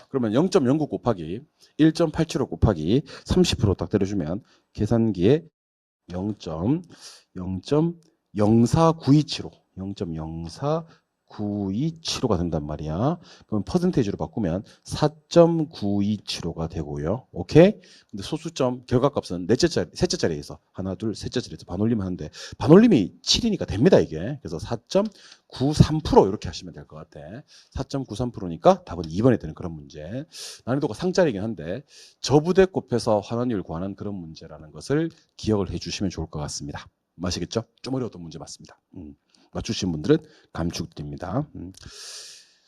그러면 0.09 곱하기 1.87로 곱하기 30% 딱 때려주면 계산기에 0.049275 0.049275가 된단 말이야. 그럼 퍼센테이지로 바꾸면 4.9275가 되고요. 오케이? 근데 소수점 결과값은 셋째짜리에서 하나, 둘, 셋째짜리에서 반올림 하는데 반올림이 7이니까 됩니다, 이게. 그래서 4.93% 이렇게 하시면 될 것 같아. 4.93%니까 답은 2번에 되는 그런 문제. 난이도가 상짜리긴 한데 저부대 곱해서 환원율 구하는 그런 문제라는 것을 기억을 해 주시면 좋을 것 같습니다. 아시겠죠? 좀 어려웠던 문제 맞습니다. 맞추신 분들은 감축드립니다.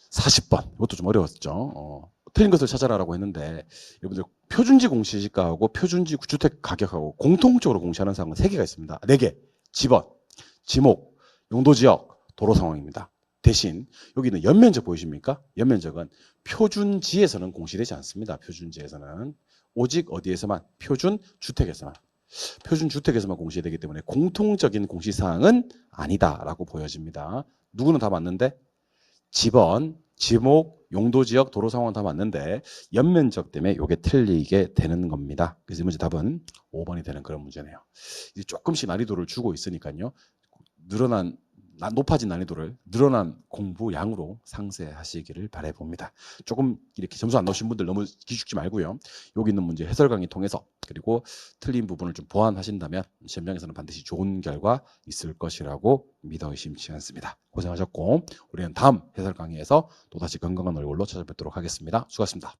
40번 이것도 좀 어려웠죠. 틀린 것을 찾아라라고 했는데 여러분들 표준지 공시지가하고 표준지 주택 가격하고 공통적으로 공시하는 사항은 3개가 있습니다. 4개. 지번, 지목, 용도지역, 도로 상황입니다. 대신 여기는 연면적 보이십니까? 연면적은 표준지에서는 공시되지 않습니다. 표준지에서는 오직 어디에서만? 표준주택에서만. 표준주택에서만 공시되기 때문에 공통적인 공시사항은 아니다라고 보여집니다. 누구는 다 맞는데 지번, 지목, 용도지역, 도로상황은 다 맞는데 연면적 때문에 이게 틀리게 되는 겁니다. 그래서 이 문제 답은 5번이 되는 그런 문제네요. 이제 조금씩 난이도를 주고 있으니까요. 높아진 난이도를 늘어난 공부 양으로 상쇄하시기를 바라봅니다. 조금 이렇게 점수 안 나오신 분들 너무 기죽지 말고요. 여기 있는 문제 해설 강의 통해서 그리고 틀린 부분을 좀 보완하신다면 시험장에서는 반드시 좋은 결과 있을 것이라고 믿어 의심치 않습니다. 고생하셨고 우리는 다음 해설 강의에서 또다시 건강한 얼굴로 찾아뵙도록 하겠습니다. 수고하셨습니다.